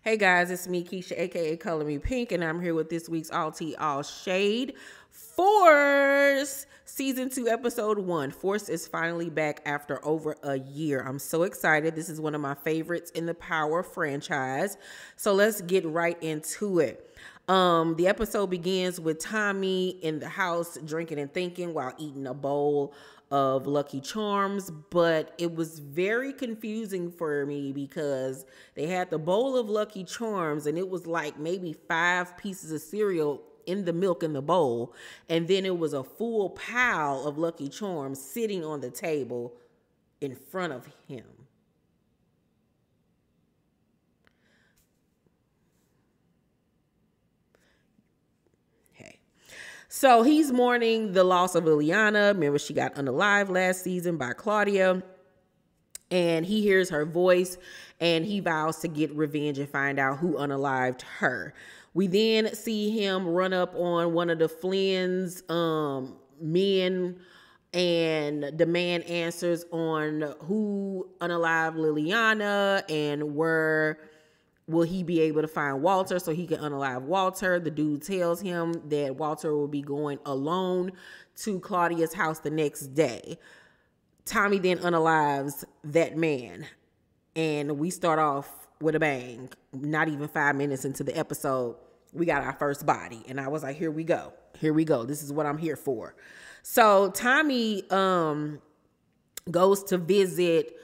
Hey guys, it's me, Keisha, aka Color Me Pynk, and I'm here with this week's All Tea, All Shade. Force Season 2, Episode 1. Force is finally back after over a year. I'm so excited. This is one of my favorites in the Power franchise. So let's get right into it. The episode begins with Tommy in the house drinking and thinking while eating a bowl of Lucky Charms, but it was very confusing for me because they had the bowl of Lucky Charms and it was like maybe 5 pieces of cereal in the milk in the bowl, and then it was a full pile of Lucky Charms sitting on the table in front of him. So he's mourning the loss of Liliana. Remember, she got unalive last season by Claudia. And he hears her voice and he vows to get revenge and find out who unalived her. We then see him run up on one of the Flynn's men and demand answers on who unalived Liliana and where will he be able to find Walter so he can unalive Walter. The dude tells him that Walter will be going alone to Claudia's house the next day. Tommy then unalives that man. And we start off with a bang. Not even 5 minutes into the episode, we got our first body. And I was like, here we go. Here we go. This is what I'm here for. So Tommy goes to visit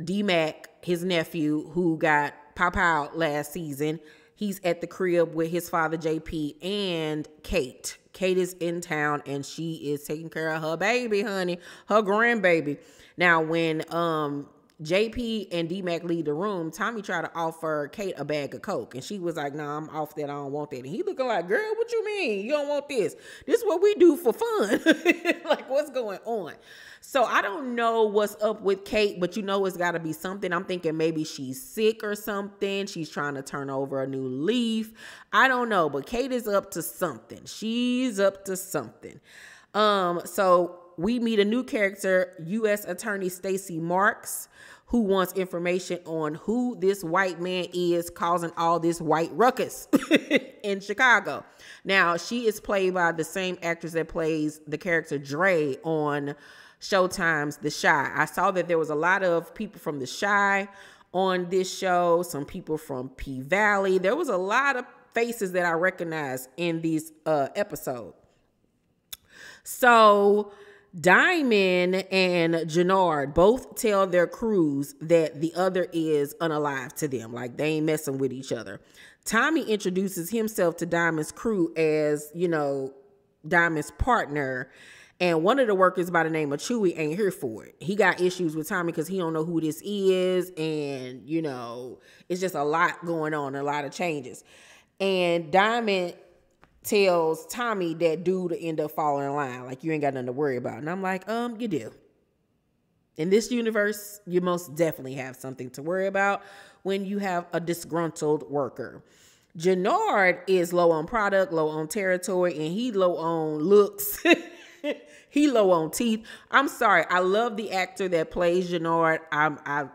D-Mac, his nephew, who got pop out last season. He's at the crib with his father JP and Kate. Kate is in town and she is taking care of her baby, honey, her grandbaby. Now when JP and D-Mac leave the room, Tommy tried to offer Kate a bag of Coke and she was like, nah, I'm off that, I don't want that. And he looking like, girl, what you mean you don't want this? This is what we do for fun. Like, what's going on? So I don't know what's up with Kate, but you know it's got to be something. I'm thinking maybe she's sick or something. She's trying to turn over a new leaf. I don't know, but Kate is up to something. She's up to something. So we meet a new character, U.S. Attorney Stacey Marks, who wants information on who this white man is causing all this white ruckus in Chicago. Now, she is played by the same actress that plays the character Dre on Showtime's The Chi. I saw that there was a lot of people from The Chi on this show, some people from P Valley. There was a lot of faces that I recognized in these episodes. So Diamond and Jenard both tell their crews that the other is unalive to them, like they ain't messing with each other. Tommy introduces himself to Diamond's crew as, you know, Diamond's partner. And one of the workers by the name of Chewy ain't here for it. He got issues with Tommy because he don't know who this is. And, you know, it's just a lot going on, a lot of changes. And Diamond tells Tommy that dude to end up falling in line. Like, you ain't got nothing to worry about. And I'm like, you do. In this universe, you most definitely have something to worry about when you have a disgruntled worker. Jenard is low on product, low on territory, and he low on looks. He low on teeth. I'm sorry. I love the actor that plays Jenard. I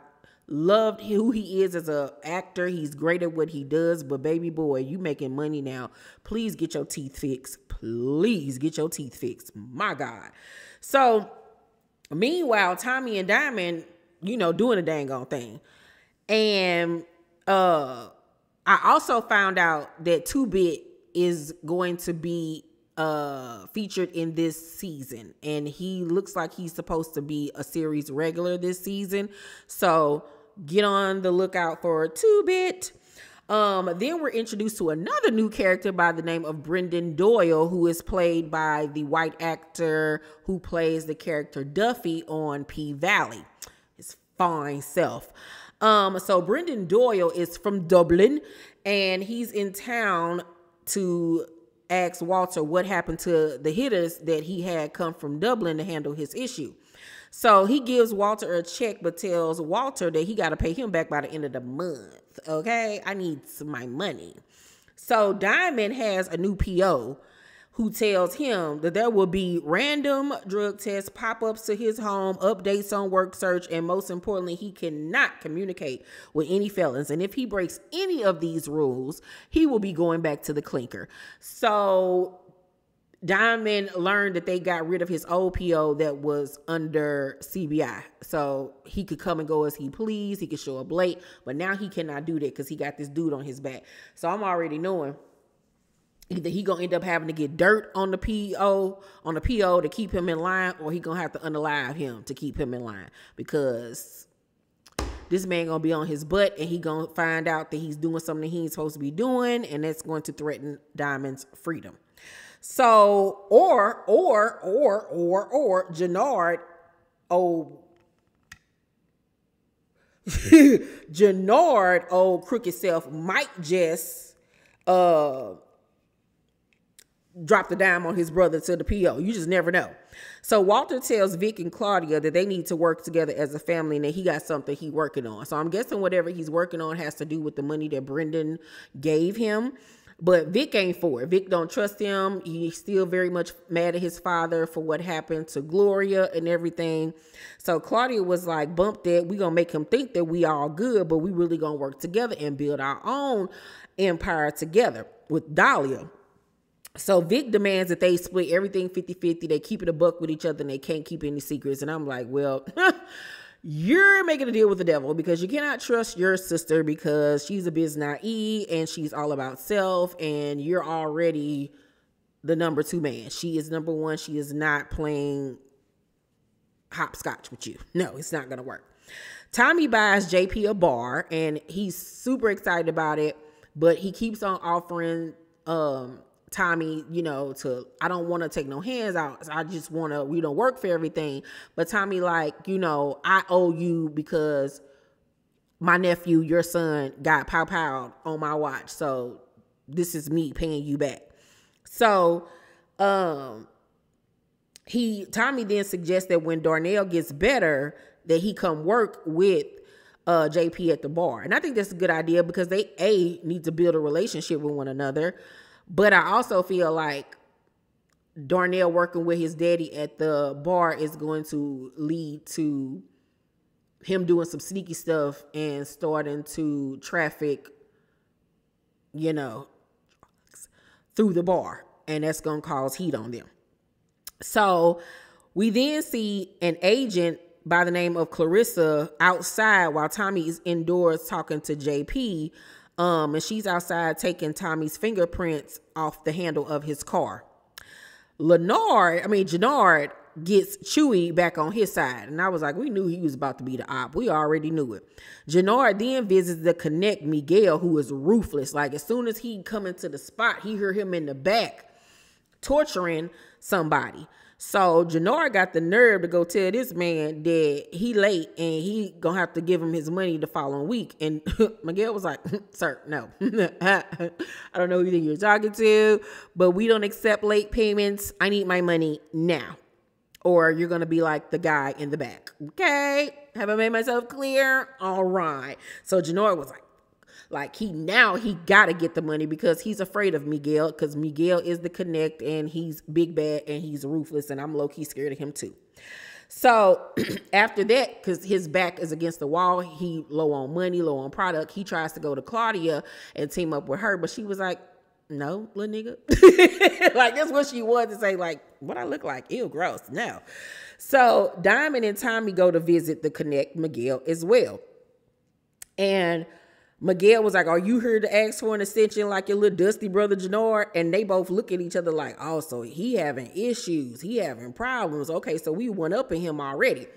loved who he is as an actor. He's great at what he does. But baby boy, you making money now. Please get your teeth fixed. Please get your teeth fixed. My God. So meanwhile, Tommy and Diamond, you know, doing a dang on thing. And I also found out that 2-Bit is going to be featured in this season, and he looks like he's supposed to be a series regular this season, so get on the lookout for 2-Bit. Then we're introduced to another new character by the name of Brendan Doyle, who is played by the white actor who plays the character Duffy on P Valley, his fine self. So Brendan Doyle is from Dublin, and he's in town to ask Walter what happened to the hitters that he had come from Dublin to handle his issue. So he gives Walter a check, but tells Walter that he got to pay him back by the end of the month. Okay, I need my money. So Diamond has a new PO who tells him that there will be random drug tests, pop-ups to his home, updates on work search, and most importantly, he cannot communicate with any felons. And if he breaks any of these rules, he will be going back to the clinker. So Diamond learned that they got rid of his old PO that was under CBI. So he could come and go as he pleased. He could show up late, but now he cannot do that because he got this dude on his back. So I'm already knowing either he gonna end up having to get dirt on the PO to keep him in line, or he gonna have to unalive him to keep him in line, because this man gonna be on his butt and he gonna find out that he's doing something he ain't supposed to be doing, and that's going to threaten Diamond's freedom. So, or Jenard, Jenard, old crooked self, might just drop the dime on his brother to the PO. You just never know. So Walter tells Vic and Claudia that they need to work together as a family and that he got something he working on. So I'm guessing whatever he's working on has to do with the money that Brendan gave him. But Vic ain't for it. Vic don't trust him. He's still very much mad at his father for what happened to Gloria and everything. So Claudia was like, bump that. We gonna make him think that we all good, but we really gonna work together and build our own empire together with Dahlia. So Vic demands that they split everything 50-50. They keep it a buck with each other and they can't keep any secrets. And I'm like, well, you're making a deal with the devil, because you cannot trust your sister because she's a biz naive and she's all about self, and you're already the number 2 man. She is number 1. She is not playing hopscotch with you. No, it's not going to work. Tommy buys JP a bar and he's super excited about it, but he keeps on offering Tommy, I don't want to take no hands out. I just want to, we don't work for everything. But Tommy like, I owe you because my nephew, your son, got pow on my watch. So this is me paying you back. So Tommy then suggests that when Darnell gets better, that he come work with JP at the bar. And I think that's a good idea because they need to build a relationship with one another. But I also feel like Darnell working with his daddy at the bar is going to lead to him doing some sneaky stuff and starting to traffic, through the bar. And that's going to cause heat on them. So we then see an agent by the name of Clarissa outside while Tommy is indoors talking to JP. And she's outside taking Tommy's fingerprints off the handle of his car. Jenard gets Chewy back on his side. And I was like, we knew he was about to be the op. We already knew it. Jenard then visits the Connect Miguel, who is ruthless. Like, as soon as he come into the spot, he heard him in the back torturing somebody. So Jenard got the nerve to go tell this man that he late and he gonna have to give him his money the following week. And Miguel was like, sir, no. I don't know who you think you're talking to, but we don't accept late payments. I need my money now, or you're gonna be like the guy in the back. Okay, have I made myself clear? All right. So Jenard was like he gotta get the money because he's afraid of Miguel, because Miguel is the Connect and he's big bad and he's ruthless, and I'm low-key scared of him too. So after that, because his back is against the wall, he low on money, low on product, he tries to go to Claudia and team up with her, but she was like, no, little nigga. Like, that's what she wanted to say, like, what I look like? Ew, gross. No. So Diamond and Tommy go to visit the Connect Miguel as well. And Miguel was like, are you here to ask for an extension like your little dusty brother Jenard? And they both look at each other like, oh, so he having issues. He having problems. Okay, so we went up in him already.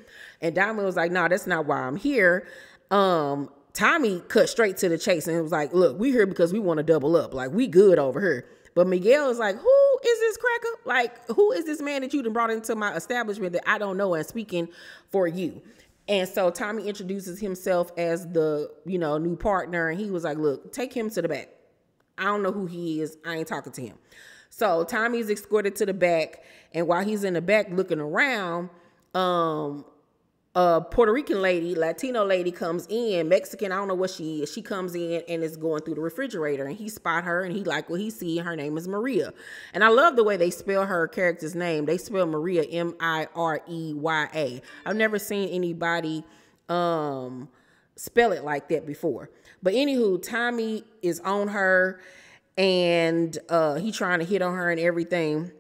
And Diamond was like, no, that's not why I'm here. Tommy cut straight to the chase and it was like, look, we here because we want to double up. Like, we good over here. But Miguel is like, who is this cracker? Like, who is this man that you done brought into my establishment that I don't know and speaking for you? And so Tommy introduces himself as the, new partner. And he was like, look, take him to the back. I don't know who he is. I ain't talking to him. So Tommy's escorted to the back. And while he's in the back looking around, Puerto Rican lady, Latino lady comes in, Mexican, I don't know what she is. She comes in and is going through the refrigerator, and he spot her, and he like what he see. Her name is Maria. And I love the way they spell her character's name. They spell Maria Mireya. I've never seen anybody spell it like that before. But anywho, Tommy is on her, and he trying to hit on her and everything.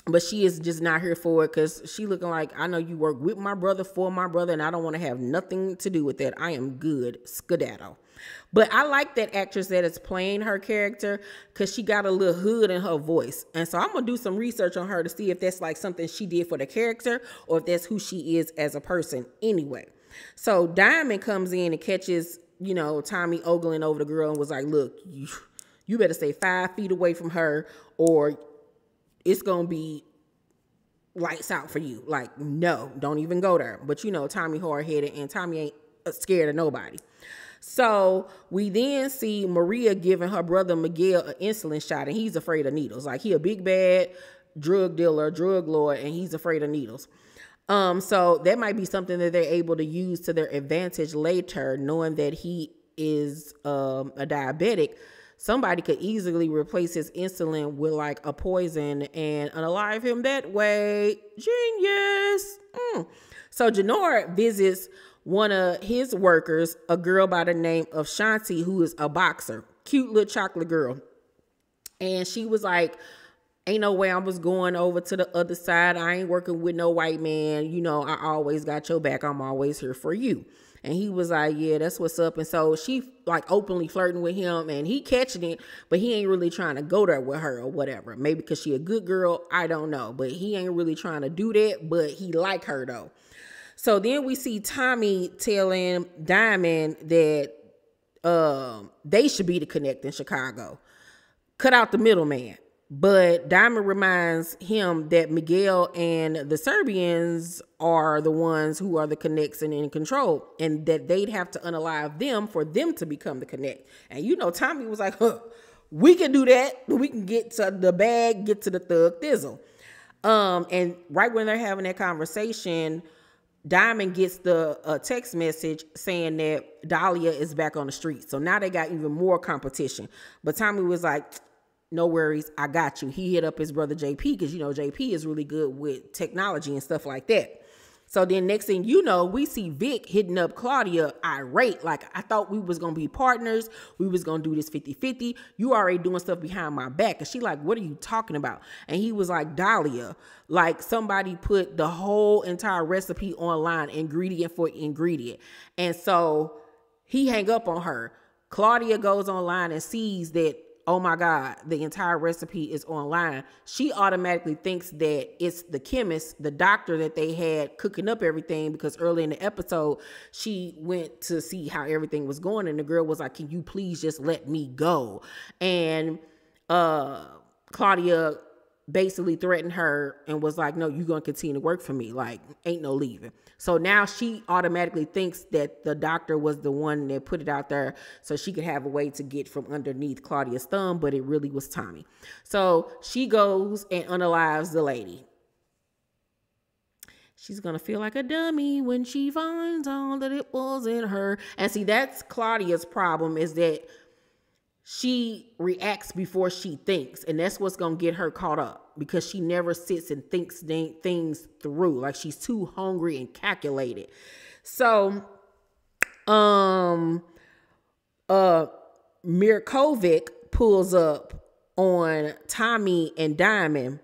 But she is just not here for it, because she looking like, I know you work with my brother, for my brother, and I don't want to have nothing to do with that. I am good, skedaddle. But I like that actress that is playing her character, because she got a little hood in her voice. And so I'm going to do some research on her to see if that's like something she did for the character, or if that's who she is as a person anyway. So Diamond comes in and catches, you know, Tommy ogling over the girl and was like, look, you better stay 5 feet away from her, or it's going to be lights out for you. Like, no, don't even go there. But, you know, Tommy hard-headed, and Tommy ain't scared of nobody. So we then see Maria giving her brother Miguel an insulin shot, and he's afraid of needles. Like, he a big bad drug dealer, drug lord, and he's afraid of needles. So that might be something that they're able to use to their advantage later, knowing that he is a diabetic. Somebody could easily replace his insulin with like a poison and unalive him that way. Genius. So Jenard visits one of his workers, a girl by the name of Shanti, who is a boxer, cute little chocolate girl. And she was like, ain't no way I was going over to the other side. I ain't working with no white man. You know, I always got your back. I'm always here for you. And he was like, yeah, that's what's up. And so she like openly flirting with him, and he catching it, but he ain't really trying to go there with her or whatever. Maybe because she a good girl, I don't know. But he ain't really trying to do that, but he like her though. So then we see Tommy telling Diamond that they should be the connect in Chicago. Cut out the middleman. But Diamond reminds him that Miguel and the Serbians are the ones who are the connects and in control, and that they'd have to unalive them for them to become the connect. And you know, Tommy was like, we can do that. We can get to the bag, get to the thug thizzle. And right when they're having that conversation, Diamond gets the text message saying that Dahlia is back on the street. So now they got even more competition. But Tommy was like, no worries, I got you. He hit up his brother JP, because, you know, JP is really good with technology and stuff like that. So then next thing you know, we see Vic hitting up Claudia irate. Like, I thought we was going to be partners. We was going to do this 50-50. You already doing stuff behind my back. And she like, what are you talking about? And he was like, Dahlia, like somebody put the whole entire recipe online, ingredient for ingredient. And so he hang up on her. Claudia goes online and sees that, oh my God, the entire recipe is online. She automatically thinks that it's the chemist, the doctor that they had cooking up everything, because early in the episode, she went to see how everything was going, and the girl was like, can you please just let me go? And Claudia basically threatened her and was like, no, you're going to continue to work for me. Like, ain't no leaving. So now she automatically thinks that the doctor was the one that put it out there so she could have a way to get from underneath Claudia's thumb, but it really was Tommy. So she goes and unalives the lady. She's going to feel like a dummy when she finds out that it wasn't her. And see, that's Claudia's problem, is that she reacts before she thinks, and that's what's going to get her caught up, because she never sits and thinks things through. Like, she's too hungry and calculated. So, Mirkovic pulls up on Tommy and Diamond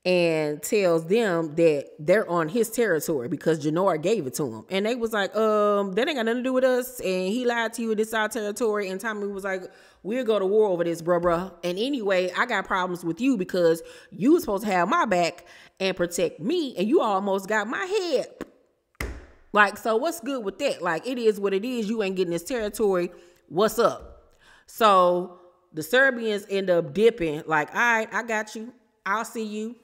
and tells them that they're on his territory because Jenard gave it to him. And they was like, that ain't got nothing to do with us. And he lied to you, this our territory. And Tommy was like, we'll go to war over this, bruh. And anyway, I got problems with you because you was supposed to have my back and protect me, and you almost got my head. Like, so what's good with that? Like, it is what it is. You ain't getting this territory. What's up? So the Serbians end up dipping, like, all right, I got you. I'll see you.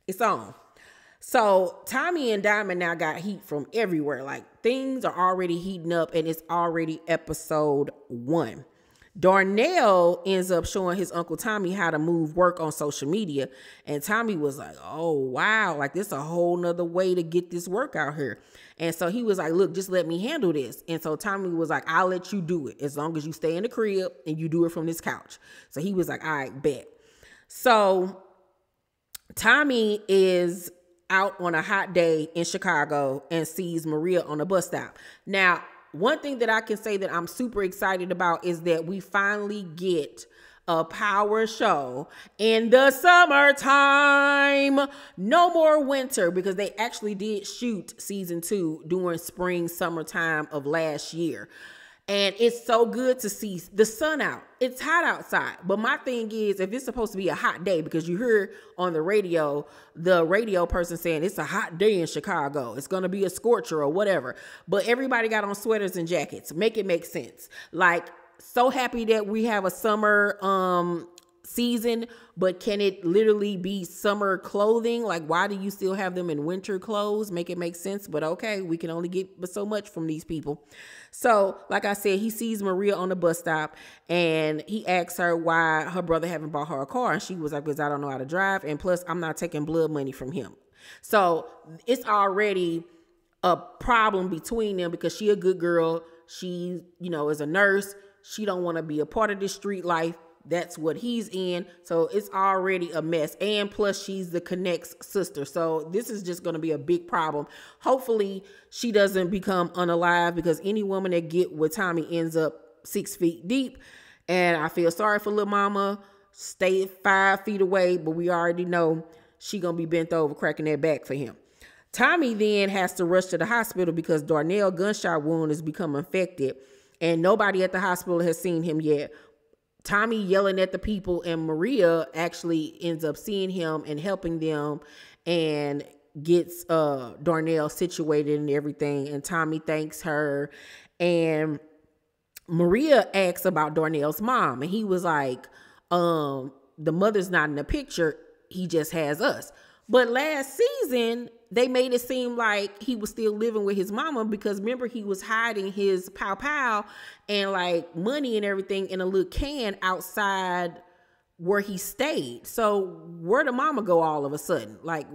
It's on. So Tommy and Diamond now got heat from everywhere. Like, things are already heating up, and it's already episode 1. Darnell ends up showing his Uncle Tommy how to move work on social media. And Tommy was like, oh, wow, like this a whole nother way to get this work out here. And so he was like, look, just let me handle this. And so Tommy was like, I'll let you do it as long as you stay in the crib and you do it from this couch. So he was like, all right, bet. So Tommy is out on a hot day in Chicago and sees Maria on a bus stop. Now, one thing that I can say that I'm super excited about is that we finally get a power show in the summertime. No more winter, because they actually did shoot season 2 during spring, summertime of last year. And it's so good to see the sun out. It's hot outside. But my thing is, if it's supposed to be a hot day, because you hear on the radio person saying it's a hot day in Chicago, it's going to be a scorcher or whatever. But everybody got on sweaters and jackets. Make it make sense. Like, so happy that we have a summer season, but can it literally be summer clothing? Like, why do you still have them in winter clothes? Make it make sense. But okay, we can only get so much from these people. So like I said, he sees Maria on the bus stop and he asks her why her brother haven't bought her a car. And she was like, because I don't know how to drive. And plus, I'm not taking blood money from him. So it's already a problem between them, because she a good girl. She, is a nurse. She don't want to be a part of this street life. That's what he's in. So it's already a mess. And plus, she's the Connect's sister. So this is just going to be a big problem. Hopefully, she doesn't become unalive, because any woman that get with Tommy ends up 6 feet deep. And I feel sorry for little mama. Stay 5 feet away, but we already know she going to be bent over cracking that back for him. Tommy then has to rush to the hospital because Darnell's gunshot wound has become infected. And nobody at the hospital has seen him yet. Tommy yelling at the people, and Maria actually ends up seeing him and helping them and gets Darnell situated and everything. And Tommy thanks her. And Maria asks about Darnell's mom. And he was like, the mother's not in the picture. He just has us. But last season, they made it seem like he was still living with his mama, because remember, he was hiding his pow and like money and everything in a little can outside where he stayed. So where'd the mama go all of a sudden? Like,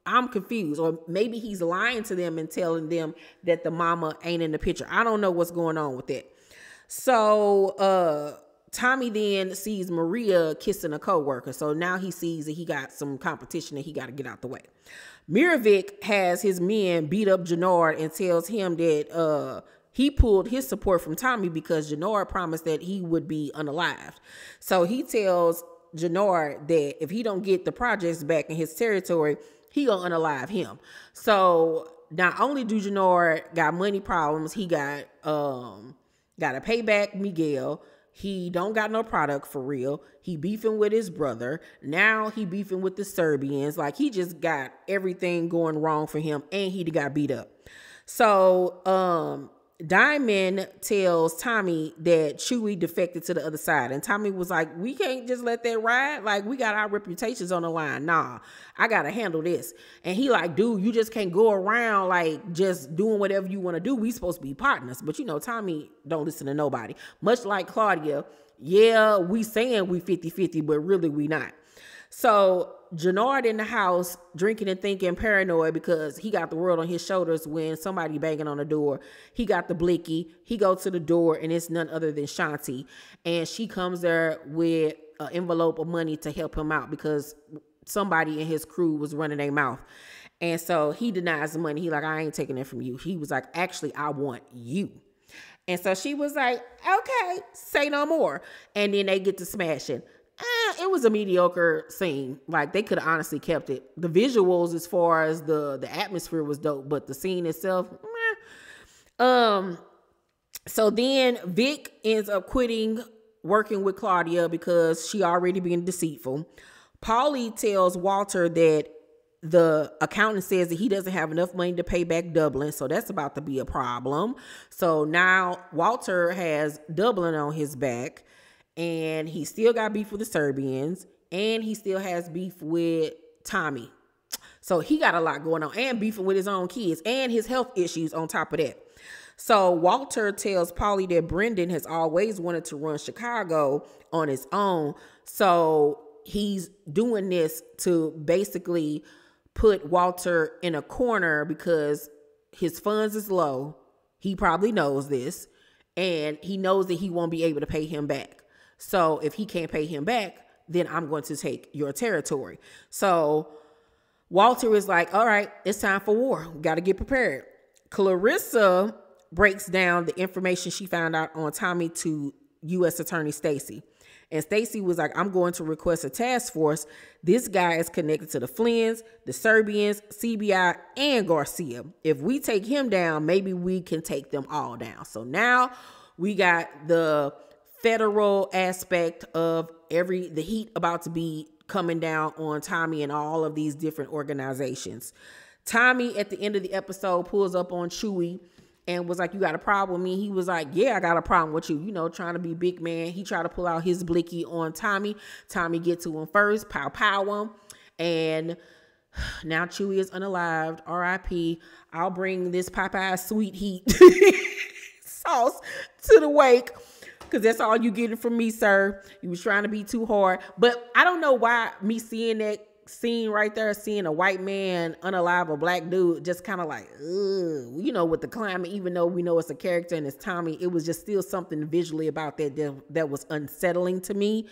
I'm confused. Or maybe he's lying to them and telling them that the mama ain't in the picture. I don't know what's going on with that. So Tommy then sees Maria kissing a coworker. So now he sees that he got some competition that he got to get out the way. Mirovic has his men beat up Jenard and tells him that he pulled his support from Tommy because Jenard promised that he would be unalived. So he tells Jenard that if he don't get the projects back in his territory, he gonna unalive him. So not only do Jenard got money problems, he got to pay back Miguel. He don't got no product for real. He beefing with his brother. Now he beefing with the Serbians. Like, he just got everything going wrong for him, and he got beat up. So Diamond tells Tommy that Chewy defected to the other side. And Tommy was like, we can't just let that ride. Like, we got our reputations on the line. Nah, I got to handle this. And he like, dude, you just can't go around like just doing whatever you want to do. We supposed to be partners. But Tommy don't listen to nobody. Much like Claudia. Yeah, we saying we 50-50, but really we not. So Jenard in the house drinking and thinking, paranoid because he got the world on his shoulders when somebody banging on the door. He got the blicky. He goes to the door and it's none other than Shanti. And she comes there with an envelope of money to help him out because somebody in his crew was running their mouth. And so he denies the money. He like, I ain't taking it from you. He was like, actually, I want you. And so she was like, okay, say no more. And then they get to smashing. It was a mediocre scene. Like, they could have honestly kept it. The visuals, as far as the atmosphere, was dope, but the scene itself, meh. So then Vic ends up quitting working with Claudia because she already being deceitful. Paulie tells Walter that the accountant says that he doesn't have enough money to pay back Dublin, so that's about to be a problem. So now Walter has Dublin on his back. And he still got beef with the Serbians. And he still has beef with Tommy. So he got a lot going on. And beefing with his own kids. And his health issues on top of that. So Walter tells Polly that Brendan has always wanted to run Chicago on his own. So he's doing this to basically put Walter in a corner because his funds is low. He probably knows this, and he knows that he won't be able to pay him back. So if he can't pay him back, then I'm going to take your territory. So Walter is like, all right, it's time for war. We got to get prepared. Clarissa breaks down the information she found out on Tommy to U.S. Attorney Stacy. And Stacy was like, I'm going to request a task force. This guy is connected to the Flynn's, the Serbians, CBI, and Garcia. If we take him down, maybe we can take them all down. So now we got the federal aspect of the heat about to be coming down on Tommy and all of these different organizations. Tommy, at the end of the episode, pulls up on Chewie and was like, you got a problem with me? He was like, yeah, I got a problem with you. You know, trying to be big man. He tried to pull out his blicky on Tommy. Tommy get to him first, pow him. And now Chewie is unalived, R.I.P. I'll bring this Popeye sweet heat sauce to the wake, because that's all you getting from me, sir. You was trying to be too hard. But I don't know why me seeing that scene right there, seeing a white man unalive a black dude, just kind of like, ugh, you know, with the climate, even though we know it's a character and it's Tommy, it was just still something visually about that was unsettling to me.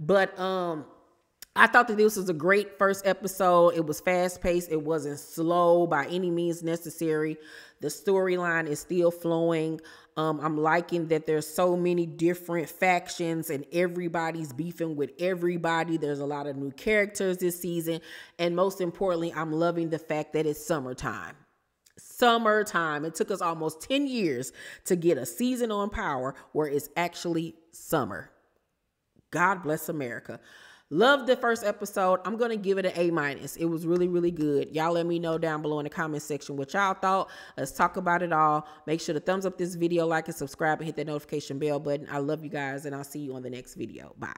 But I thought that this was a great first episode. It was fast paced. It wasn't slow by any means necessary. The storyline is still flowing. I'm liking that there's so many different factions and everybody's beefing with everybody. There's a lot of new characters this season. And most importantly, I'm loving the fact that it's summertime. Summertime. It took us almost 10 years to get a season on Power where it's actually summer. God bless America. Loved the first episode. I'm going to give it an A-. It was really, really good. Y'all let me know down below in the comment section what y'all thought. Let's talk about it all. Make sure to thumbs up this video, like and subscribe, and hit that notification bell button. I love you guys, and I'll see you on the next video. Bye.